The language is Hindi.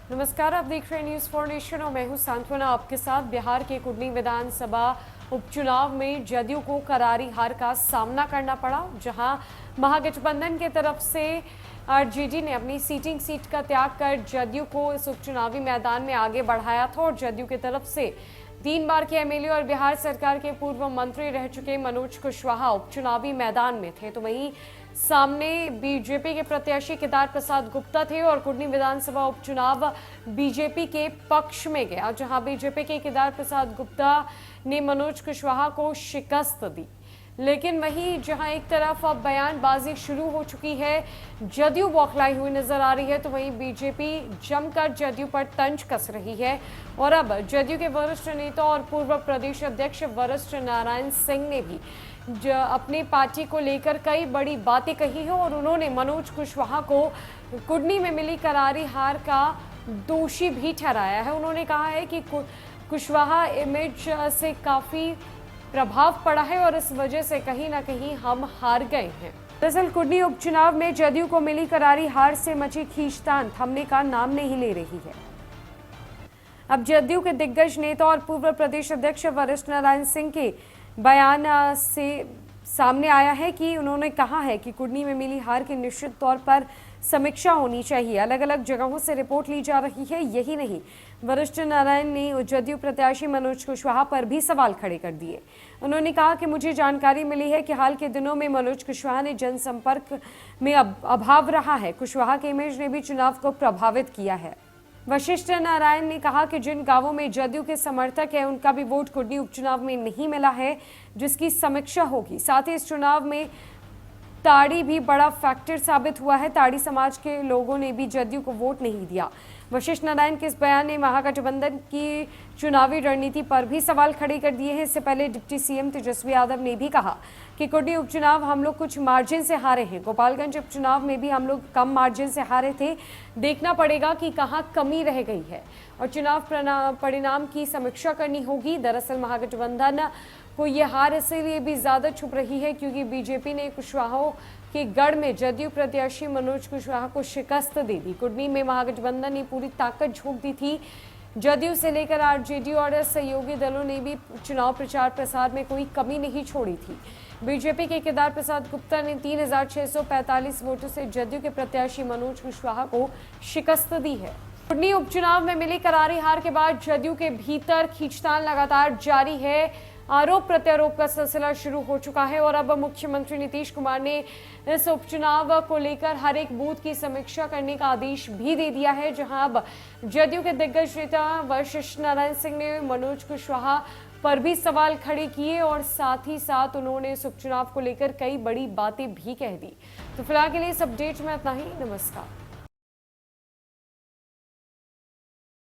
नमस्कार, आप देख रहे हैं न्यूज फॉर नेशन और मैं हूं सांत्वना आपके साथ। बिहार के कुडनी विधानसभा उपचुनाव में जदयू को करारी हार का सामना करना पड़ा, जहां महागठबंधन की तरफ से आरजेडी ने अपनी सीटिंग सीट का त्याग कर जदयू को इस उपचुनावी मैदान में आगे बढ़ाया था और जदयू की तरफ से 3 बार के एमएलए और बिहार सरकार के पूर्व मंत्री रह चुके मनोज कुशवाहा उपचुनावी मैदान में थे। तो वहीं सामने बीजेपी के प्रत्याशी केदार प्रसाद गुप्ता थे और कुडनी विधानसभा उपचुनाव बीजेपी के पक्ष में गया, जहां बीजेपी के केदार प्रसाद गुप्ता ने मनोज कुशवाहा को शिकस्त दी। लेकिन वहीं जहां एक तरफ अब बयानबाजी शुरू हो चुकी है, जदयू बौखलाई हुई नजर आ रही है, तो वहीं बीजेपी जमकर जदयू पर तंज कस रही है। और अब जदयू के वरिष्ठ नेता और पूर्व प्रदेश अध्यक्ष वरिष्ठ नारायण सिंह ने भी अपनी पार्टी को लेकर कई बड़ी बातें कही है और उन्होंने मनोज कुशवाहा को कुडनी में मिली करारी हार का दोषी भी ठहराया है। उन्होंने कहा है कि कुशवाहा इमेज से काफी प्रभाव पड़ा है और इस वजह से कहीं ना कहीं हम हार गए हैं। दरअसल कुडनी उपचुनाव में जदयू को मिली करारी हार से मची खींचतान थमने का नाम नहीं ले रही है। अब जदयू के दिग्गज नेता और पूर्व प्रदेश अध्यक्ष वरिष्ठ नारायण सिंह के बयान से सामने आया है कि उन्होंने कहा है कि कुडनी में मिली हार की निश्चित तौर पर समीक्षा होनी चाहिए। अलग अलग जगहों से रिपोर्ट ली जा रही है। यही नहीं, वरिष्ठ नारायण ने जदयू प्रत्याशी मनोज कुशवाहा पर भी सवाल खड़े कर दिए। उन्होंने कहा कि मुझे जानकारी मिली है कि हाल के दिनों में मनोज कुशवाहा ने जनसंपर्क में अभाव रहा है। कुशवाहा के इमेज ने भी चुनाव को प्रभावित किया है। वशिष्ठ नारायण ने कहा कि जिन गांवों में जदयू के समर्थक हैं, उनका भी वोट कुडनी उपचुनाव में नहीं मिला है, जिसकी समीक्षा होगी। साथ ही इस चुनाव में ताड़ी भी बड़ा फैक्टर साबित हुआ है। ताड़ी समाज के लोगों ने भी जदयू को वोट नहीं दिया। वशिष्ठ नारायण के इस बयान ने महागठबंधन की चुनावी रणनीति पर भी सवाल खड़े कर दिए हैं। इससे पहले डिप्टी सीएम तेजस्वी यादव ने भी कहा कि कुडनी उपचुनाव हम लोग कुछ मार्जिन से हारे हैं। गोपालगंज उपचुनाव में भी हम लोग कम मार्जिन से हारे थे। देखना पड़ेगा कि कहां कमी रह गई है और चुनाव परिणाम की समीक्षा करनी होगी। दरअसल महागठबंधन को ये हार इसीलिए भी ज्यादा छुप रही है क्योंकि बीजेपी ने कुशवाहा के गढ़ में जदयू प्रत्याशी मनोज कुशवाहा को शिकस्त दे दी। कुडनी में महागठबंधन ने पूरी ताकत झोंक दी थी। जदयू से लेकर आरजेडी और सहयोगी दलों ने भी चुनाव प्रचार प्रसार में कोई कमी नहीं छोड़ी थी। बीजेपी के केदार प्रसाद गुप्ता ने 3645 वोटों से जदयू के प्रत्याशी मनोज कुशवाहा को शिकस्त दी है। कुडनी उपचुनाव में मिली करारी हार के बाद जदयू के भीतर खींचतान लगातार जारी है। आरोप प्रत्यारोप का सिलसिला शुरू हो चुका है और अब मुख्यमंत्री नीतीश कुमार ने इस उपचुनाव को लेकर हर एक बूथ की समीक्षा करने का आदेश भी दे दिया है, जहां अब जदयू के दिग्गज नेता वशिष्ठ नारायण सिंह ने मनोज कुशवाहा पर भी सवाल खड़े किए और साथ ही साथ उन्होंने इस उपचुनाव को लेकर कई बड़ी बातें भी कह दी। तो फिलहाल के लिए इस अपडेट में इतना ही। नमस्कार।